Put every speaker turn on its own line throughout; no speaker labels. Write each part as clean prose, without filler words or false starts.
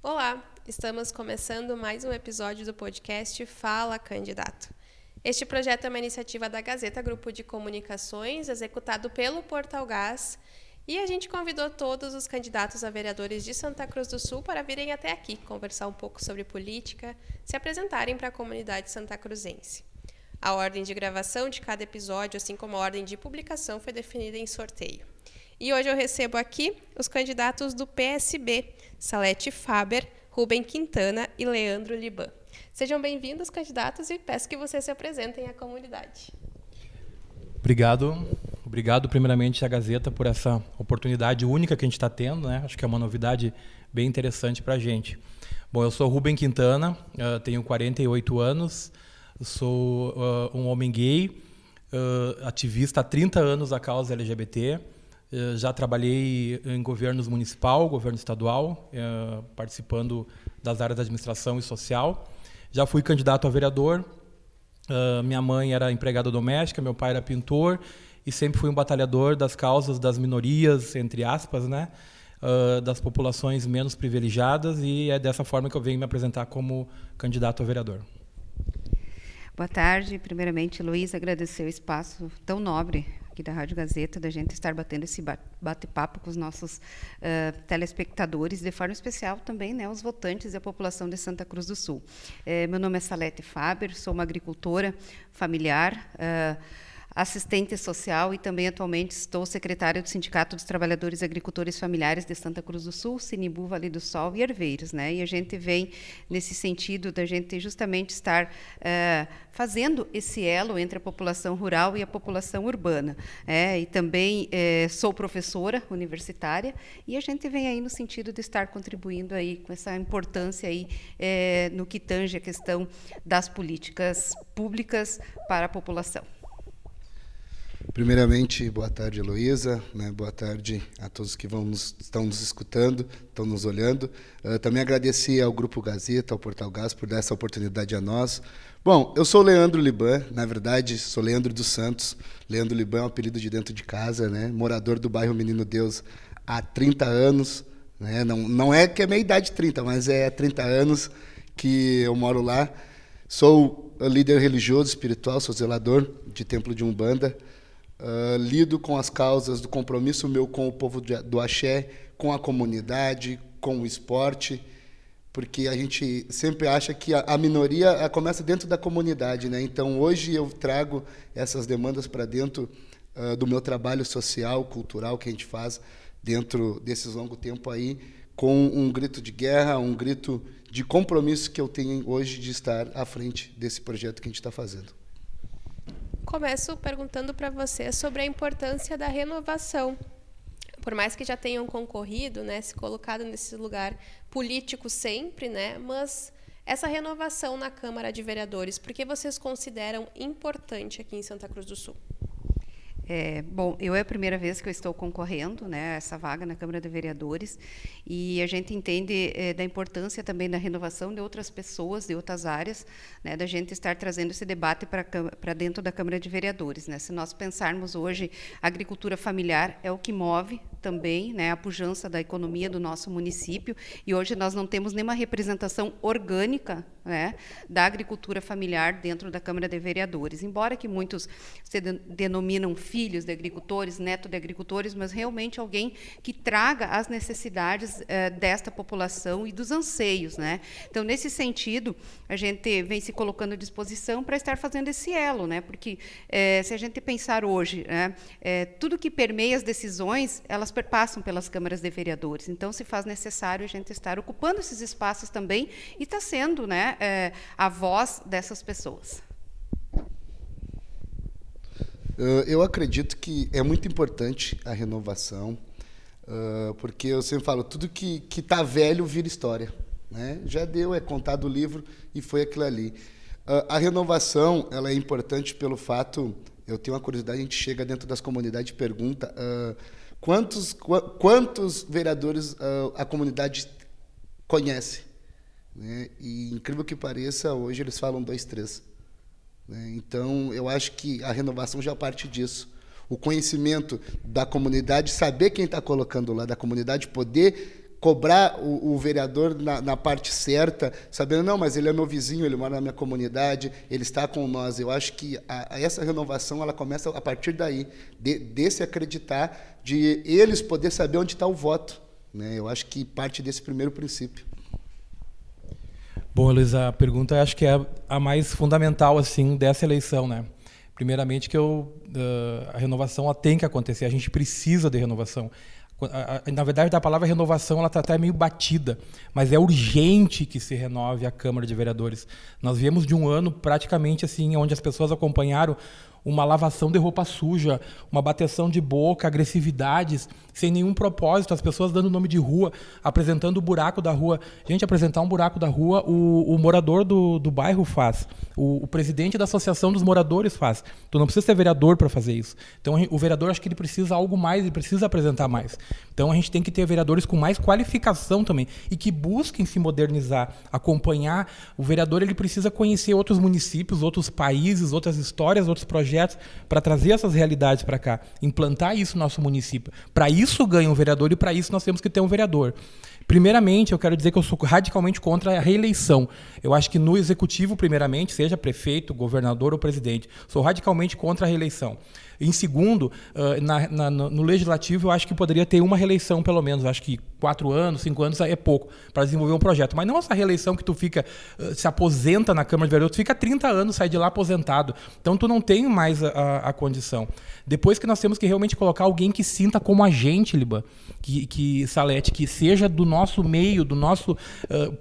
Olá, estamos começando mais um episódio do podcast Fala Candidato. Este projeto é uma iniciativa da Gazeta Grupo de Comunicações, executado pelo Portal Gás, e a gente convidou todos os candidatos a vereadores de Santa Cruz do Sul para virem até aqui conversar um pouco sobre política, se apresentarem para a comunidade santacruzense. A ordem de gravação de cada episódio, assim como a ordem de publicação, foi definida em sorteio. E hoje eu recebo aqui os candidatos do PSB, Salete Faber, Rubem Quintana e Leandro Liban. Sejam bem-vindos, candidatos, e peço que vocês se apresentem à comunidade.
Obrigado primeiramente à Gazeta por essa oportunidade única que a gente está tendo, né? Acho que é uma novidade bem interessante para a gente. Bom, eu sou Rubem Quintana, tenho 48 anos, sou um homem gay, ativista há 30 anos da causa LGBT. Já trabalhei em governos municipal, governo estadual, participando das áreas da administração e social. Já fui candidato a vereador. Minha mãe era empregada doméstica, meu pai era pintor e sempre fui um batalhador das causas das minorias, entre aspas, né? Das populações menos privilegiadas, e é dessa forma que eu venho me apresentar como candidato a vereador.
Boa tarde. Primeiramente, Luiz, agradecer o espaço tão nobre aqui da Rádio Gazeta, da gente estar batendo esse bate-papo com os nossos telespectadores, de forma especial também, né, os votantes e a população de Santa Cruz do Sul. Meu nome é Salete Faber, sou uma agricultora familiar, assistente social e também atualmente estou secretária do Sindicato dos Trabalhadores e Agricultores Familiares de Santa Cruz do Sul, Sinibu, Vale do Sol e Herveiros, né? E a gente vem nesse sentido da gente justamente estar fazendo esse elo entre a população rural e a população urbana. E também sou professora universitária e a gente vem aí no sentido de estar contribuindo aí com essa importância aí no que tange a questão das políticas públicas para a população.
Primeiramente, boa tarde, Heloísa, né? Boa tarde a todos que estão nos escutando, estão nos olhando. Também agradecer ao Grupo Gazeta, ao Portal Gás, por dar essa oportunidade a nós. Bom, eu sou Leandro Liban, na verdade, sou Leandro dos Santos. Leandro Liban é um apelido de dentro de casa, né? Morador do bairro Menino Deus há 30 anos. Né? Não é que é minha idade 30, mas é 30 anos que eu moro lá. Sou líder religioso, espiritual, sou zelador de templo de Umbanda. Lido com as causas do compromisso meu com o povo do Axé, com a comunidade, com o esporte, porque a gente sempre acha que a minoria começa dentro da comunidade, né? Então, hoje eu trago essas demandas para dentro do meu trabalho social, cultural que a gente faz dentro desses longo tempo aí, com um grito de guerra, um grito de compromisso que eu tenho hoje de estar à frente desse projeto que a gente está fazendo.
Começo perguntando para você sobre a importância da renovação. Por mais que já tenham concorrido, né, se colocado nesse lugar político sempre, né, mas essa renovação na Câmara de Vereadores, por que vocês consideram importante aqui em Santa Cruz do Sul?
Bom, é a primeira vez que eu estou concorrendo, né, a essa vaga na Câmara de Vereadores, e a gente entende da importância também da renovação de outras pessoas, de outras áreas, né, da gente estar trazendo esse debate para dentro da Câmara de Vereadores, né? Se nós pensarmos hoje, a agricultura familiar é o que move também, né, a pujança da economia do nosso município, e hoje nós não temos nenhuma representação orgânica, né, da agricultura familiar dentro da Câmara de Vereadores, embora que muitos se denominam filhos de agricultores, netos de agricultores, mas realmente alguém que traga as necessidades desta população e dos anseios, né? Então, nesse sentido, a gente vem se colocando à disposição para estar fazendo esse elo, né? Porque se a gente pensar hoje, né, tudo que permeia as decisões, elas perpassam pelas câmaras de vereadores. Então, se faz necessário a gente estar ocupando esses espaços também e está sendo, né, a voz dessas pessoas.
Eu acredito que é muito importante a renovação, porque eu sempre falo, tudo que está velho vira história, né? Já deu, é contado o livro e foi aquilo ali. A renovação ela é importante pelo fato, eu tenho uma curiosidade, a gente chega dentro das comunidades e pergunta quantos vereadores a comunidade conhece, né? E, incrível que pareça, hoje eles falam 2, 3. Né? Então, eu acho que a renovação já parte disso. O conhecimento da comunidade, saber quem está colocando lá, da comunidade poder cobrar o vereador na parte certa, sabendo, não, mas ele é meu vizinho, ele mora na minha comunidade, ele está com nós. Eu acho que essa renovação ela começa a partir daí, desse acreditar, de eles poder saber onde está o voto, né? Eu acho que parte desse primeiro princípio.
Bom, Luiz, a pergunta acho que é a mais fundamental assim, dessa eleição, né? Primeiramente que a renovação ela tem que acontecer, a gente precisa de renovação. Na verdade, a palavra renovação ela está até meio batida, mas é urgente que se renove a Câmara de Vereadores. Nós viemos de um ano praticamente assim, onde as pessoas acompanharam uma lavação de roupa suja, uma bateção de boca, agressividades, sem nenhum propósito, as pessoas dando nome de rua, apresentando o buraco da rua. Gente, apresentar um buraco da rua, o morador do bairro faz, o presidente da associação dos moradores faz. Tu não precisa ser vereador para fazer isso. Então, o vereador, acho que ele precisa algo mais, ele precisa apresentar mais. Então, a gente tem que ter vereadores com mais qualificação também e que busquem se modernizar, acompanhar. O vereador, ele precisa conhecer outros municípios, outros países, outras histórias, outros projetos, para trazer essas realidades para cá, implantar isso no nosso município. Para isso ganha um vereador e para isso nós temos que ter um vereador. Primeiramente, eu quero dizer que eu sou radicalmente contra a reeleição. Eu acho que no executivo, primeiramente, seja prefeito, governador ou presidente, sou radicalmente contra a reeleição. Em segundo, no legislativo, eu acho que poderia ter uma reeleição, pelo menos. Eu acho que 4 anos, 5 anos é pouco para desenvolver um projeto. Mas não essa reeleição que tu fica, se aposenta na Câmara de Vereadores, tu fica 30 anos, sai de lá aposentado. Então, tu não tem mais a condição. Depois que nós temos que realmente colocar alguém que sinta como a gente, Liban, Salete, que seja do nosso meio, do nosso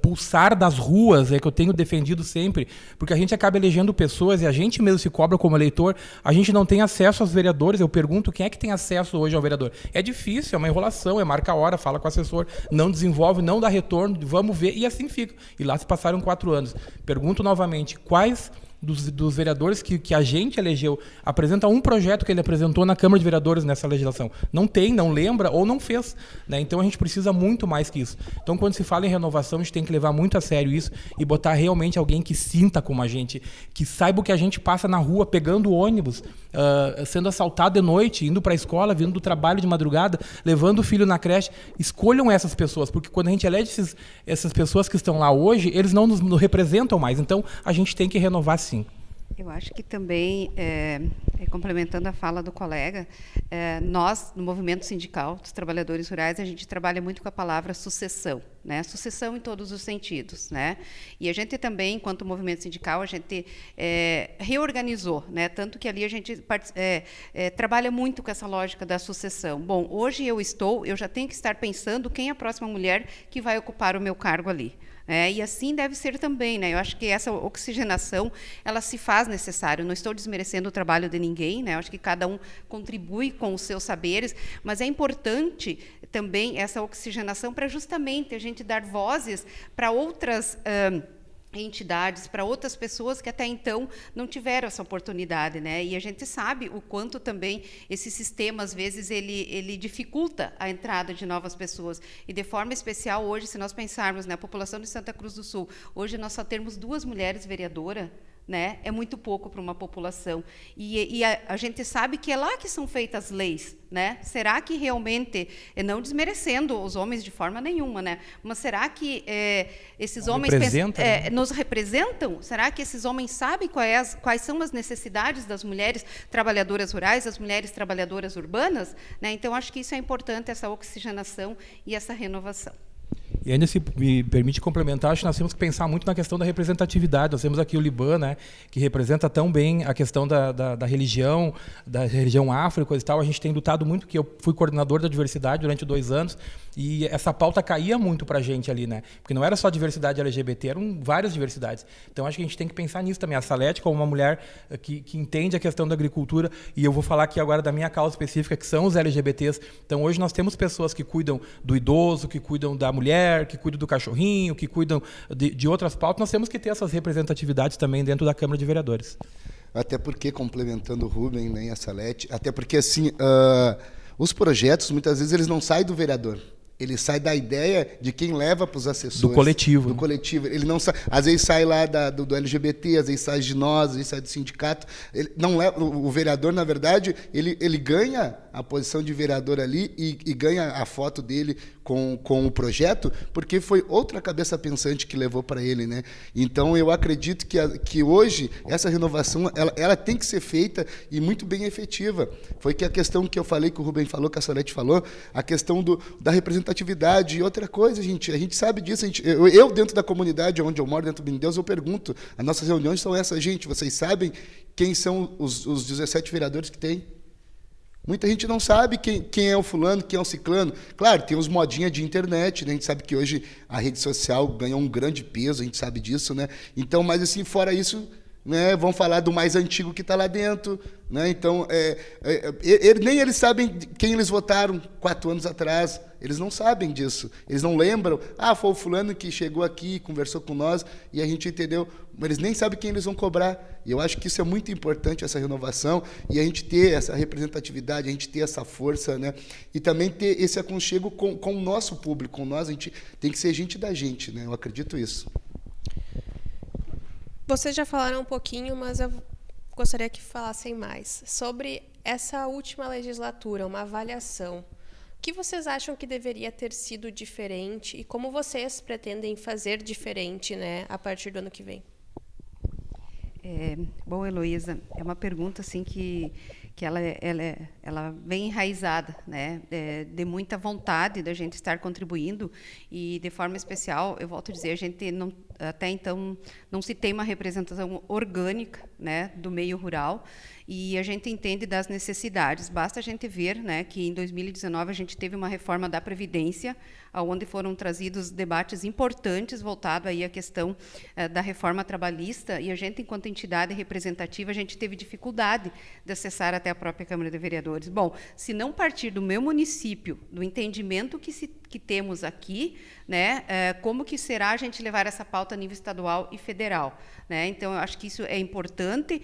pulsar das ruas, que eu tenho defendido sempre, porque a gente acaba elegendo pessoas e a gente mesmo se cobra como eleitor, a gente não tem acesso aos vereadores. Eu pergunto quem é que tem acesso hoje ao vereador. É difícil, é uma enrolação, marca a hora, fala com o assessor, não desenvolve, não dá retorno, vamos ver, e assim fica. E lá se passaram 4 anos. Pergunto novamente, quais dos vereadores que a gente elegeu apresenta um projeto que ele apresentou na Câmara de Vereadores nessa legislação? Não tem, não lembra ou não fez, né? Então a gente precisa muito mais que isso. Então quando se fala em renovação, a gente tem que levar muito a sério isso e botar realmente alguém que sinta como a gente, que saiba o que a gente passa na rua, pegando ônibus, sendo assaltado de noite, indo para a escola, vindo do trabalho de madrugada, levando o filho na creche. Escolham essas pessoas, porque quando a gente elege essas pessoas que estão lá hoje, eles não nos representam mais. Então a gente tem que renovar sim.
Eu acho que também, complementando a fala do colega, nós, no movimento sindical dos trabalhadores rurais, a gente trabalha muito com a palavra sucessão, né? Sucessão em todos os sentidos, né? E a gente também, enquanto movimento sindical, a gente reorganizou, né? Tanto que ali a gente trabalha muito com essa lógica da sucessão. Bom, hoje eu já tenho que estar pensando quem é a próxima mulher que vai ocupar o meu cargo ali. E assim deve ser também, né? Eu acho que essa oxigenação ela se faz necessária. Não estou desmerecendo o trabalho de ninguém, né? Eu acho que cada um contribui com os seus saberes, mas é importante também essa oxigenação para justamente a gente dar vozes para outras entidades, para outras pessoas que até então não tiveram essa oportunidade, né? E a gente sabe o quanto também esse sistema, às vezes, ele dificulta a entrada de novas pessoas. E, de forma especial, hoje, se nós pensarmos na população de Santa Cruz do Sul, hoje nós só temos 2 mulheres vereadoras, né? É muito pouco para uma população. E a gente sabe que é lá que são feitas leis, né? Será que realmente, não desmerecendo os homens de forma nenhuma, né? Mas será que esses homens nos representam? Será que esses homens sabem quais são as necessidades das mulheres trabalhadoras rurais, das mulheres trabalhadoras urbanas, né? Então, acho que isso é importante, essa oxigenação e essa renovação.
E ainda, se me permite complementar, acho que nós temos que pensar muito na questão da representatividade. Nós temos aqui o Liban, né, que representa tão bem a questão da religião afro e coisa e tal. A gente tem lutado muito, que eu fui coordenador da diversidade durante 2 anos, e essa pauta caía muito para a gente ali, né? Porque não era só diversidade LGBT, eram várias diversidades. Então, acho que a gente tem que pensar nisso também. A Salete, como uma mulher que entende a questão da agricultura, e eu vou falar aqui agora da minha causa específica, que são os LGBTs. Então, hoje nós temos pessoas que cuidam do idoso, que cuidam da mulher, que cuidam do cachorrinho, que cuidam de outras pautas. Nós temos que ter essas representatividades também dentro da Câmara de Vereadores.
Até porque, complementando o Rubem, né, e a Salete, até porque, assim, os projetos, muitas vezes, eles não saem do vereador. Ele sai da ideia de quem leva para os assessores.
Do coletivo.
Do coletivo. Ele não sai, às vezes sai lá do LGBT, às vezes sai de nós, às vezes sai do sindicato. Ele não leva, o vereador, na verdade, ele ganha a posição de vereador ali e ganha a foto dele com o projeto, porque foi outra cabeça pensante que levou para ele, né? Então, eu acredito que hoje essa renovação ela tem que ser feita e muito bem efetiva. Foi que a questão que eu falei, que o Rubem falou, que a Salete falou, a questão da representatividade. E outra coisa, a gente sabe disso. Eu, dentro da comunidade onde eu moro, dentro do Deus, eu pergunto, as nossas reuniões são essas, gente, vocês sabem quem são os 17 vereadores que tem? Muita gente não sabe quem é o fulano, quem é o ciclano. Claro, tem os modinhas de internet, né? A gente sabe que hoje a rede social ganhou um grande peso, a gente sabe disso, né? Então, mas assim, fora isso, né, vão falar do mais antigo que está lá dentro, né? Então, nem eles sabem quem eles votaram 4 anos atrás. Eles não sabem disso. Eles não lembram. Foi o fulano que chegou aqui, conversou com nós e a gente entendeu. Mas eles nem sabem quem eles vão cobrar. E eu acho que isso é muito importante, essa renovação, e a gente ter essa representatividade, a gente ter essa força, né? E também ter esse aconchego com o nosso público, com nós. A gente tem que ser gente da gente, né? Eu acredito isso.
Vocês já falaram um pouquinho, mas eu gostaria que falassem mais sobre essa última legislatura, uma avaliação. O que vocês acham que deveria ter sido diferente e como vocês pretendem fazer diferente, né, a partir do ano que vem?
Bom, Heloísa, é uma pergunta assim que ela vem enraizada, né, de muita vontade da gente estar contribuindo e, de forma especial, eu volto a dizer, a gente até então não se tem uma representação orgânica, né, do meio rural, e a gente entende das necessidades. Basta a gente ver, né, que em 2019 a gente teve uma reforma da Previdência, onde foram trazidos debates importantes voltados aí à questão da reforma trabalhista, e a gente, enquanto entidade representativa, a gente teve dificuldade de acessar até a própria Câmara de Vereadores. Bom, se não partir do meu município, do entendimento que temos aqui, né, como que será a gente levar essa pauta a nível estadual e federal, né? Então, eu acho que isso é importante,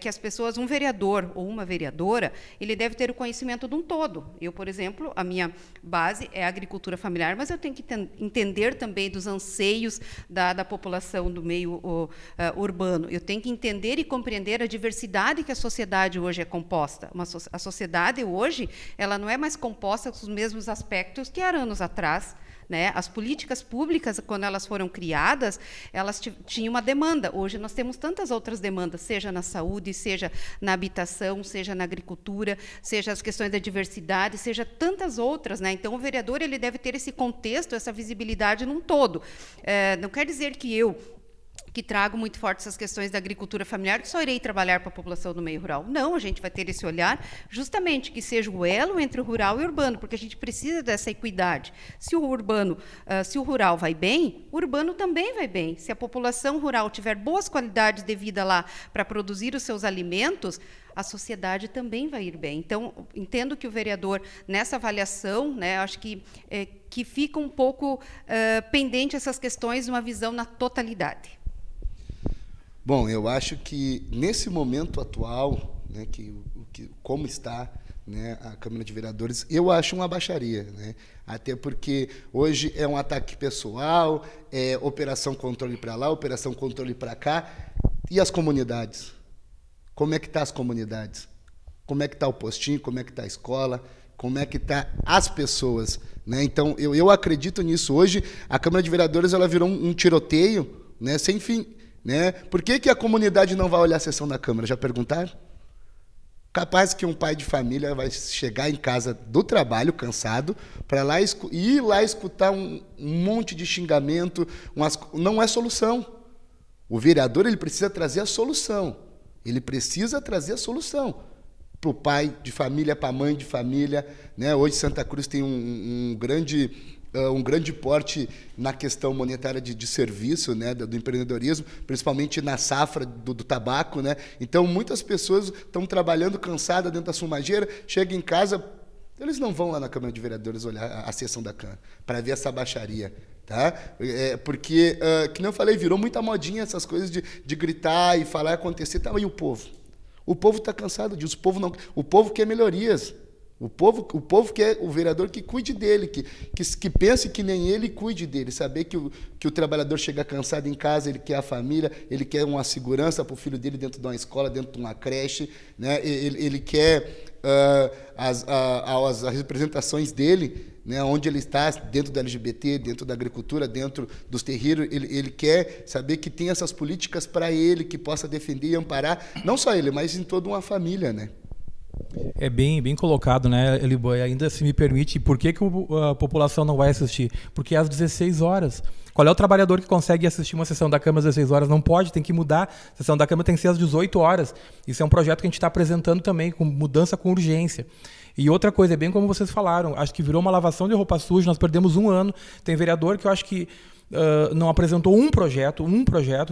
que as pessoas, um vereador ou uma vereadora, ele deve ter o conhecimento de um todo. Eu, por exemplo, a minha base é a agricultura familiar, mas eu tenho que entender também dos anseios da população do meio urbano. Eu tenho que entender e compreender a diversidade que a sociedade hoje é composta. A sociedade hoje, ela não é mais composta com os mesmos aspectos que há anos atrás, né? As políticas públicas, quando elas foram criadas, elas tinham uma demanda. Hoje nós temos tantas outras demandas, seja na saúde, seja na habitação, seja na agricultura, seja as questões da diversidade, seja tantas outras, né? Então, o vereador ele deve ter esse contexto, essa visibilidade num todo. Não quer dizer que eu, que trago muito forte essas questões da agricultura familiar, que só irei trabalhar para a população do meio rural. Não, a gente vai ter esse olhar justamente que seja o elo entre o rural e o urbano, porque a gente precisa dessa equidade. Se o rural vai bem, o urbano também vai bem. Se a população rural tiver boas qualidades de vida lá para produzir os seus alimentos, a sociedade também vai ir bem. Então, entendo que o vereador, nessa avaliação, né, acho que fica um pouco pendente essas questões, uma visão na totalidade.
Bom, eu acho que nesse momento atual, né, como está, né, a Câmara de Vereadores, eu acho uma baixaria, né? Até porque hoje é um ataque pessoal, é operação controle para lá, operação controle para cá, e as comunidades? Como é que está as comunidades? Como é que está o postinho? Como é que está a escola? Como é que está as pessoas? Né? Então, eu acredito nisso. Hoje, a Câmara de Vereadores ela virou um tiroteio, né, sem fim. Né? Por que a comunidade não vai olhar a sessão da Câmara? Já perguntaram? Capaz que um pai de família vai chegar em casa do trabalho, cansado, para ir lá escutar um monte de xingamento. Não é solução. O vereador ele precisa trazer a solução. Ele precisa trazer a solução para o pai de família, para a mãe de família. Né? Hoje, Santa Cruz tem um grande porte na questão monetária de serviço, né, do empreendedorismo, principalmente na safra do tabaco. Né? Então, muitas pessoas estão trabalhando cansadas dentro da fumageira, chegam em casa, eles não vão lá na Câmara de Vereadores olhar a sessão da Câmara para ver essa baixaria. Tá? Porque, que nem eu falei, virou muita modinha essas coisas de gritar e falar e acontecer. Tá, e o povo? O povo está cansado disso. O povo quer melhorias. O povo quer o vereador que cuide dele, que pense que nem ele, cuide dele. Saber que o trabalhador chega cansado em casa, ele quer a família, ele quer uma segurança para o filho dele dentro de uma escola, dentro de uma creche, né? Ele quer as representações dele, né? Onde ele está, dentro da LGBT, dentro da agricultura, dentro dos terreiros. Ele quer saber que tem essas políticas para ele, que possa defender e amparar, não só ele, mas em toda uma família, né?
É bem colocado, né, Eliboy? Ainda se me permite, por que a população não vai assistir? Porque é às 16 horas. Qual é o trabalhador que consegue assistir uma sessão da Câmara às 16 horas? Não pode, tem que mudar. A sessão da Câmara tem que ser às 18 horas. Isso é um projeto que a gente está apresentando também, com mudança com urgência. E outra coisa, é bem como vocês falaram, acho que virou uma lavação de roupa suja, nós perdemos 1 ano. Tem vereador que eu acho que não apresentou um projeto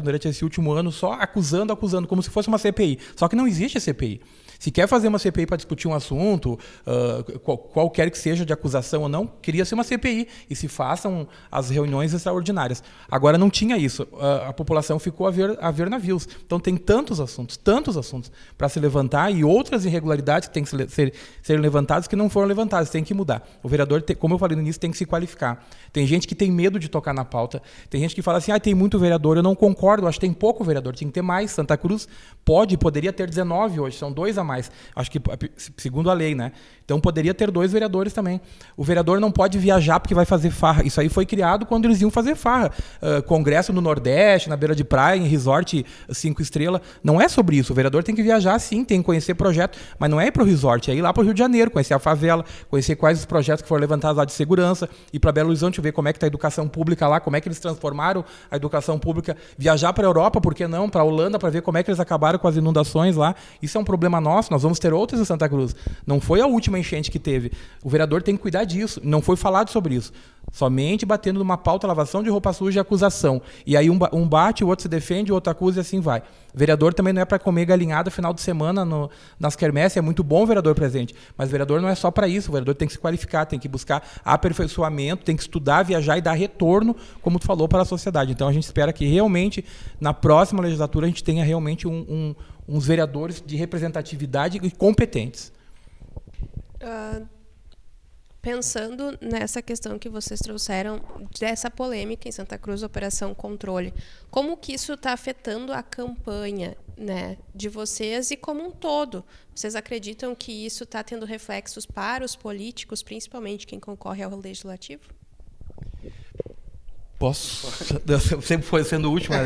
durante esse último ano, só acusando, como se fosse uma CPI. Só que não existe CPI. Se quer fazer uma CPI para discutir um assunto, qualquer que seja de acusação ou não, queria ser uma CPI e se façam as reuniões extraordinárias. Agora não tinha isso. A população ficou a ver navios. Então tem tantos assuntos para se levantar e outras irregularidades que têm que ser levantadas que não foram levantadas. Tem que mudar. O vereador, como eu falei no início, tem que se qualificar. Tem gente que tem medo de tocar na pauta. Tem gente que fala assim, tem muito vereador. Eu não concordo, acho que tem pouco vereador. Tinha que ter mais. Santa Cruz poderia ter 19 hoje, são 2 a mais. Acho que segundo a lei, né? Então poderia ter 2 vereadores também. O vereador não pode viajar porque vai fazer farra. Isso aí foi criado quando eles iam fazer farra. Congresso no Nordeste, na beira de praia, em resort 5 estrelas. Não é sobre isso. O vereador tem que viajar sim, tem que conhecer projeto, mas não é ir para o resort, é ir lá para o Rio de Janeiro, conhecer a favela, conhecer quais os projetos que foram levantados lá de segurança, ir para Belo Horizonte, ver como é que está a educação pública lá, como é que eles transformaram a educação pública, viajar para a Europa, por que não? Para a Holanda, para ver como é que eles acabaram com as inundações lá. Isso é um problema nosso, nós vamos ter outros em Santa Cruz. Não foi a última enchente que teve. O vereador tem que cuidar disso. Não foi falado sobre isso. Somente batendo numa pauta, lavação de roupa suja e acusação. E aí um bate, o outro se defende, o outro acusa e assim vai. O vereador também não é para comer galinhada final de semana nas quermesses. É muito bom o vereador presente, mas o vereador não é só para isso. O vereador tem que se qualificar, tem que buscar aperfeiçoamento, tem que estudar, viajar e dar retorno, como tu falou, para a sociedade. Então a gente espera que realmente, na próxima legislatura, a gente tenha realmente uns vereadores de representatividade e competentes.
Pensando nessa questão que vocês trouxeram dessa polêmica em Santa Cruz, Operação Controle, como que isso está afetando a campanha, né, de vocês e como um todo? Vocês acreditam que isso está tendo reflexos para os políticos, principalmente quem concorre ao Legislativo?
Posso? Eu sempre foi sendo o último.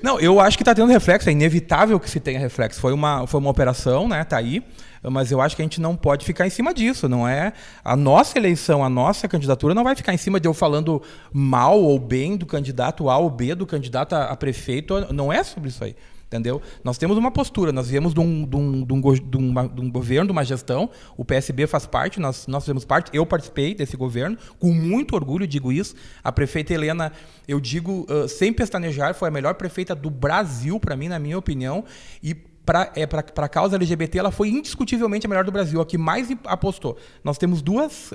Não, eu acho que está tendo reflexo, é inevitável que se tenha reflexo. Foi uma operação, né? Tá aí, mas eu acho que a gente não pode ficar em cima disso. Não é a nossa eleição, a nossa candidatura não vai ficar em cima de eu falando mal ou bem do candidato A ou B, do candidato a prefeito. Não é sobre isso aí. Entendeu? Nós temos uma postura, nós viemos de um governo, de uma gestão, o PSB faz parte, nós fizemos parte, eu participei desse governo, com muito orgulho digo isso. A prefeita Helena, eu digo, sem pestanejar, foi a melhor prefeita do Brasil, para mim, na minha opinião, e para a causa LGBT, ela foi indiscutivelmente a melhor do Brasil, a que mais apostou. Nós temos duas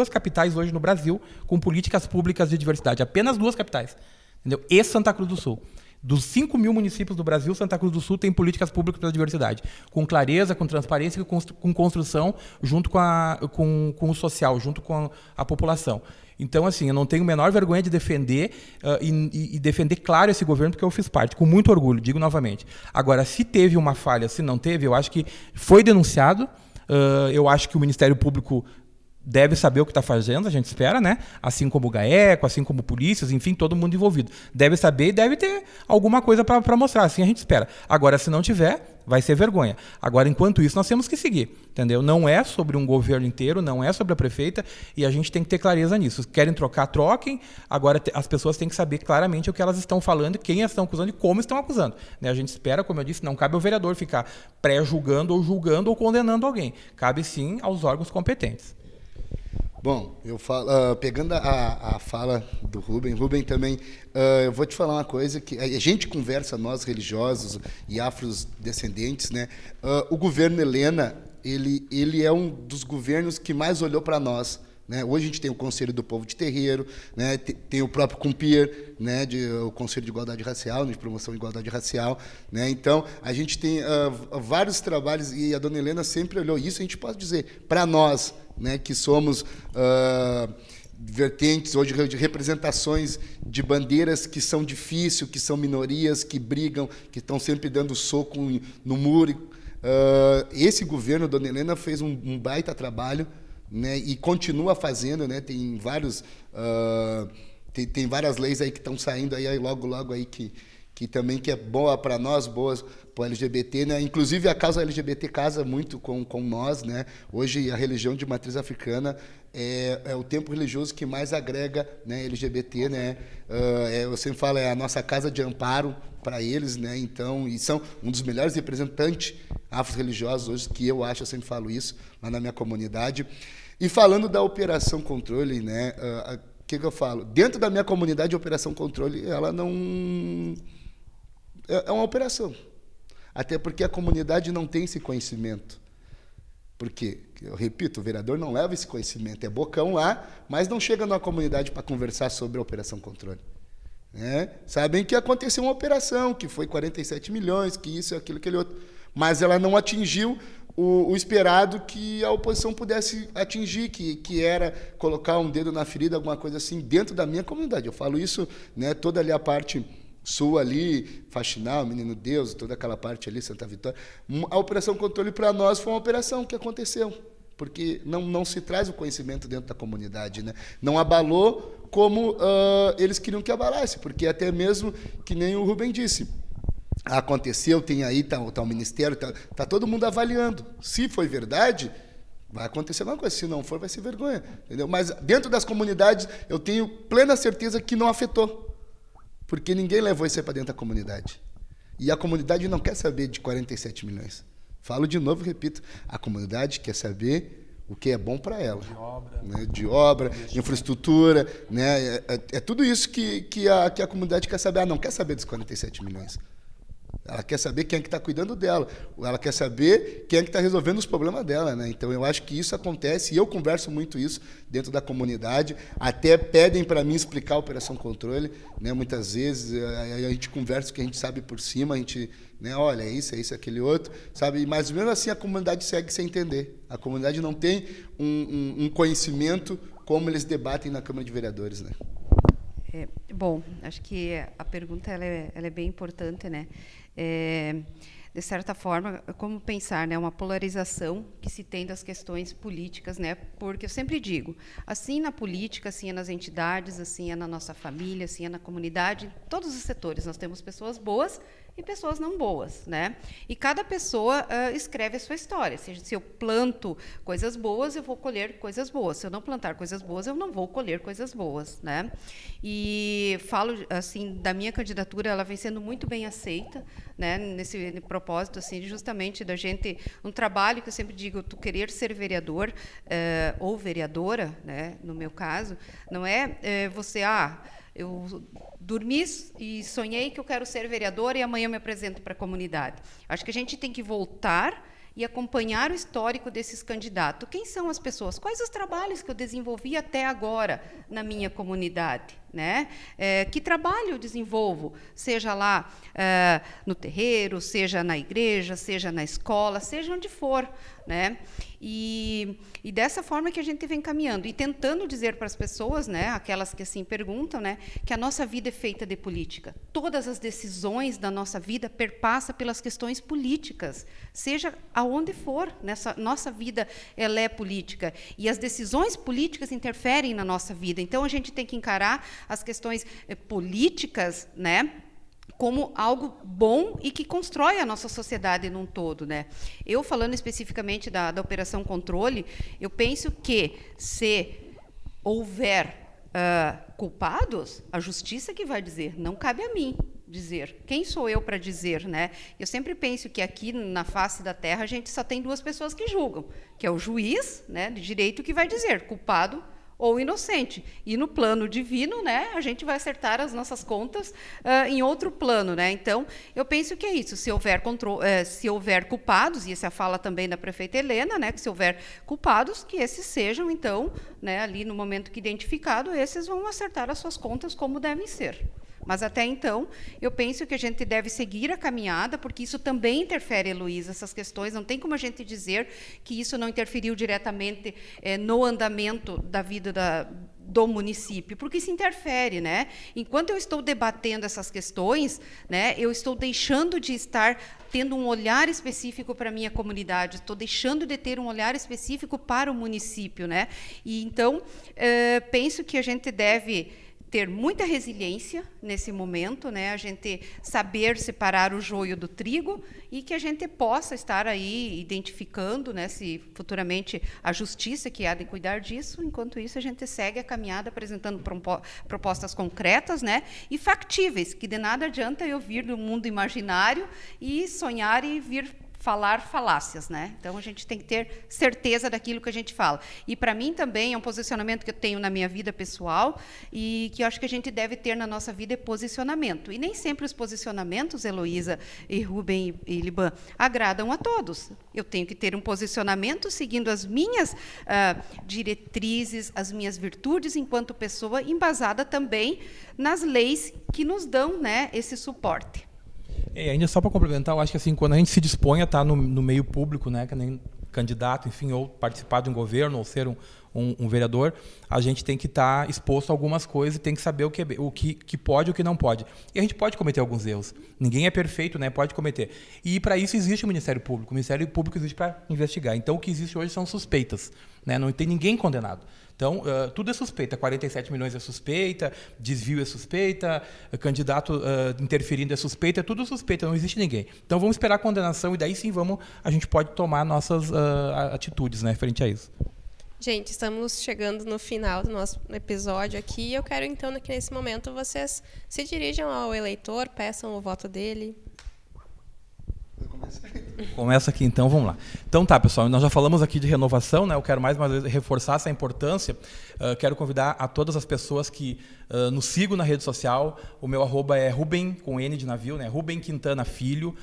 capitais hoje no Brasil com políticas públicas de diversidade, apenas 2 capitais, entendeu? E Santa Cruz do Sul. Dos 5 mil municípios do Brasil, Santa Cruz do Sul tem políticas públicas pela diversidade, com clareza, com transparência e com construção, junto com o social, junto com a população. Então, assim, eu não tenho a menor vergonha de defender e defender, claro, esse governo, porque eu fiz parte, com muito orgulho, digo novamente. Agora, se teve uma falha, se não teve, eu acho que foi denunciado, eu acho que o Ministério Público deve saber o que está fazendo, a gente espera, né? Assim como o GAECO, assim como polícias, enfim, todo mundo envolvido. Deve saber e deve ter alguma coisa para mostrar, assim a gente espera. Agora, se não tiver, vai ser vergonha. Agora, enquanto isso, nós temos que seguir, entendeu? Não é sobre um governo inteiro, não é sobre a prefeita, e a gente tem que ter clareza nisso. Se querem trocar, troquem. Agora, as pessoas têm que saber claramente o que elas estão falando, quem elas estão acusando e como estão acusando, né? A gente espera, como eu disse, não cabe ao vereador ficar pré-julgando ou julgando ou condenando alguém. Cabe, sim, aos órgãos competentes.
Bom, eu falo, pegando a fala do Rubem também, eu vou te falar uma coisa que a gente conversa, nós religiosos e afrodescendentes, né? O governo Helena, ele é um dos governos que mais olhou para nós, né? Hoje a gente tem o Conselho do Povo de Terreiro, né? Tem o próprio CUMPIR, né? O Conselho de Igualdade Racial, de Promoção de Igualdade Racial, né? Então, a gente tem vários trabalhos, e a dona Helena sempre olhou isso, a gente pode dizer, para nós, né, que somos vertentes hoje de representações de bandeiras que são difíceis, que são minorias, que brigam, que estão sempre dando soco no muro. Esse governo, dona Helena, fez um baita trabalho, né, e continua fazendo, né, tem várias leis aí que estão saindo aí logo aí que também que é boa para nós, boas para o LGBT, né? Inclusive a causa LGBT casa muito com nós, né? Hoje a religião de matriz africana é o templo religioso que mais agrega, né, LGBT, né? Eu sempre falo, é a nossa casa de amparo para eles, né? Então, e são um dos melhores representantes afro-religiosos hoje, que eu sempre falo isso lá na minha comunidade. E falando da Operação Controle, né? O que eu falo? Dentro da minha comunidade, a Operação Controle, ela não é uma operação. Até porque a comunidade não tem esse conhecimento. Porque, eu repito, o vereador não leva esse conhecimento, é bocão lá, mas não chega na comunidade para conversar sobre a Operação Controle. Né? Sabem que aconteceu uma operação, que foi 47 milhões, que isso, aquilo, aquele outro, mas ela não atingiu o esperado que a oposição pudesse atingir, que era colocar um dedo na ferida, alguma coisa assim, dentro da minha comunidade. Eu falo isso, né, toda ali a parte sul ali, Faxinal, Menino Deus, toda aquela parte ali, Santa Vitória. A Operação Controle para nós foi uma operação que aconteceu, porque não se traz o conhecimento dentro da comunidade, né? Não abalou como eles queriam que abalasse, porque até mesmo, que nem o Rubem disse, aconteceu, tem aí, tá o Ministério, tá todo mundo avaliando. Se foi verdade, vai acontecer alguma coisa, se não for, vai ser vergonha. Entendeu? Mas dentro das comunidades, eu tenho plena certeza que não afetou. Porque ninguém levou isso aí para dentro da comunidade. E a comunidade não quer saber de 47 milhões. Falo de novo e repito, a comunidade quer saber o que é bom para ela. De obra, infraestrutura, né? É tudo isso que a comunidade quer saber. Não quer saber dos 47 milhões. Ela quer saber quem é que está cuidando dela. Ela quer saber quem é que está resolvendo os problemas dela, né? Então, eu acho que isso acontece, e eu converso muito isso dentro da comunidade. Até pedem para mim explicar a Operação Controle, né? Muitas vezes a gente conversa o que a gente sabe por cima, a gente, né? Olha, é isso, aquele outro, sabe? Mas mesmo assim a comunidade segue sem entender. A comunidade não tem um conhecimento como eles debatem na Câmara de Vereadores, né?
Bom, acho que a pergunta ela é bem importante, né? De certa forma, como pensar, né, uma polarização que se tem das questões políticas, né? Porque eu sempre digo, assim na política, assim é nas entidades, assim é na nossa família, assim é na comunidade, todos os setores nós temos pessoas boas e pessoas não boas, né? E cada pessoa escreve a sua história. Se eu planto coisas boas, eu vou colher coisas boas. Se eu não plantar coisas boas, eu não vou colher coisas boas, né? E falo assim da minha candidatura, ela vem sendo muito bem aceita, né? Nesse propósito assim, justamente da gente, um trabalho que eu sempre digo, tu querer ser vereador ou vereadora, né? No meu caso, não é você eu dormi e sonhei que eu quero ser vereadora e amanhã eu me apresento para a comunidade. Acho que a gente tem que voltar e acompanhar o histórico desses candidatos. Quem são as pessoas? Quais os trabalhos que eu desenvolvi até agora na minha comunidade? Né? Que trabalho eu desenvolvo, seja lá no terreiro, seja na igreja, seja na escola, seja onde for, né? E dessa forma que a gente vem caminhando e tentando dizer para as pessoas, né, aquelas que assim perguntam, né, que a nossa vida é feita de política. Todas as decisões da nossa vida perpassam pelas questões políticas, seja aonde for. Nessa nossa vida ela é política e as decisões políticas interferem na nossa vida. Então a gente tem que encarar as questões políticas, né, como algo bom e que constrói a nossa sociedade num todo, né? Eu, falando especificamente da Operação Controle, eu penso que se houver culpados, a justiça que vai dizer, não cabe a mim dizer. Quem sou eu para dizer, né? Eu sempre penso que aqui na face da terra a gente só tem duas pessoas que julgam, que é o juiz, né, de direito, que vai dizer culpado ou inocente. E no plano divino, né, a gente vai acertar as nossas contas em outro plano, né? Então, eu penso que é isso. Se houver culpados, e essa fala também da prefeita Helena, né, que se houver culpados, que esses sejam, então, né, ali no momento que identificado, esses vão acertar as suas contas como devem ser. Mas, até então, eu penso que a gente deve seguir a caminhada, porque isso também interfere, Heloísa, essas questões. Não tem como a gente dizer que isso não interferiu diretamente no andamento da vida do município, porque isso interfere, né? Enquanto eu estou debatendo essas questões, né, eu estou deixando de estar tendo um olhar específico para a minha comunidade, estou deixando de ter um olhar específico para o município, né? E, então, penso que a gente deve ter muita resiliência nesse momento, né? A gente saber separar o joio do trigo e que a gente possa estar aí identificando, né, se futuramente a justiça que há de cuidar disso. Enquanto isso, a gente segue a caminhada apresentando propostas concretas, né, e factíveis, que de nada adianta eu vir do mundo imaginário e sonhar e vir falar falácias, né? Então, a gente tem que ter certeza daquilo que a gente fala. E, para mim, também é um posicionamento que eu tenho na minha vida pessoal e que eu acho que a gente deve ter na nossa vida é posicionamento. E nem sempre os posicionamentos, Heloísa e Rubem e Liban, agradam a todos. Eu tenho que ter um posicionamento seguindo as minhas diretrizes, as minhas virtudes enquanto pessoa, embasada também nas leis que nos dão, né, esse suporte.
Ainda só para complementar, eu acho que assim, quando a gente se dispõe a estar no meio público, né, que nem candidato, enfim, ou participar de um governo, ou ser um vereador, a gente tem que estar exposto a algumas coisas e tem que saber o que pode e o que não pode. E a gente pode cometer alguns erros. Ninguém é perfeito, né? Pode cometer. E para isso existe o Ministério Público. O Ministério Público existe para investigar. Então, o que existe hoje são suspeitas, né? Não tem ninguém condenado. Então, tudo é suspeita. 47 milhões é suspeita, desvio é suspeita, candidato interferindo é suspeita, é tudo suspeita, não existe ninguém. Então, vamos esperar a condenação e daí sim a gente pode tomar nossas atitudes, né, frente a isso.
Gente, estamos chegando no final do nosso episódio aqui. Eu quero, então, que nesse momento vocês se dirijam ao eleitor, peçam o voto dele.
Começa aqui, então, vamos lá. Então tá, pessoal, nós já falamos aqui de renovação, né? Eu quero mais uma vez reforçar essa importância. Quero convidar a todas as pessoas que nos sigam na rede social. O meu @ é Rubem, com N de navio, né? Rubem Quintana Filho,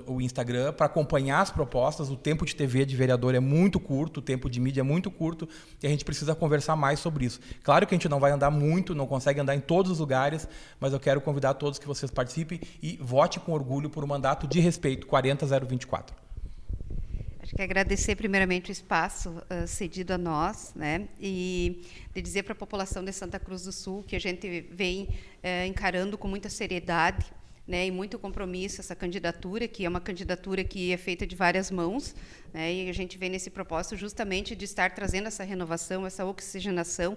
o Instagram, para acompanhar as propostas. O tempo de TV de vereador é muito curto, o tempo de mídia é muito curto e a gente precisa conversar mais sobre isso. Claro que a gente não vai andar muito, não consegue andar em todos os lugares, mas eu quero convidar todos que vocês participem e vote com orgulho por um mandato de respeito, 40024.
Acho que agradecer primeiramente o espaço cedido a nós, né, e de dizer para a população de Santa Cruz do Sul que a gente vem encarando com muita seriedade, né, e muito compromisso essa candidatura, que é uma candidatura que é feita de várias mãos, né, e a gente vem nesse propósito justamente de estar trazendo essa renovação, essa oxigenação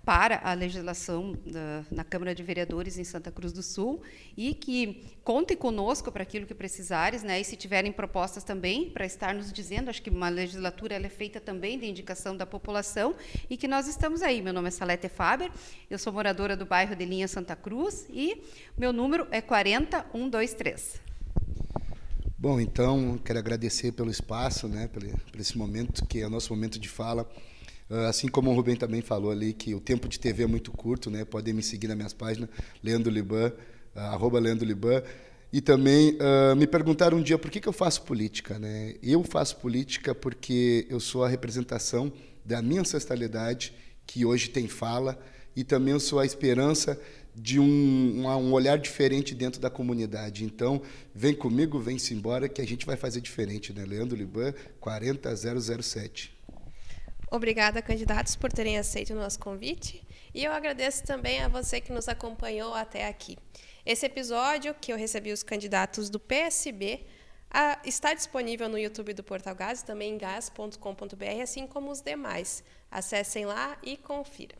para a legislação na Câmara de Vereadores em Santa Cruz do Sul e que contem conosco para aquilo que precisares, né, e se tiverem propostas também para estar nos dizendo, acho que uma legislatura ela é feita também de indicação da população e que nós estamos aí. Meu nome é Salete Faber, eu sou moradora do bairro de Linha Santa Cruz e meu número é 40123.
Bom, então, quero agradecer pelo espaço, né, por esse momento, que é o nosso momento de fala. Assim como o Rubem também falou ali, que o tempo de TV é muito curto, né, podem me seguir nas minhas páginas, Leandro Liban, @Leandro Liban. E também me perguntaram um dia por que eu faço política, né? Eu faço política porque eu sou a representação da minha ancestralidade, que hoje tem fala, e também eu sou a esperança de um olhar diferente dentro da comunidade. Então, vem comigo, vem-se embora, que a gente vai fazer diferente, né? Leandro Liban, 40007.
Obrigada, candidatos, por terem aceito o nosso convite. E eu agradeço também a você que nos acompanhou até aqui. Esse episódio, que eu recebi os candidatos do PSB, está disponível no YouTube do Portal Gás, também em gás.com.br, assim como os demais. Acessem lá e confiram.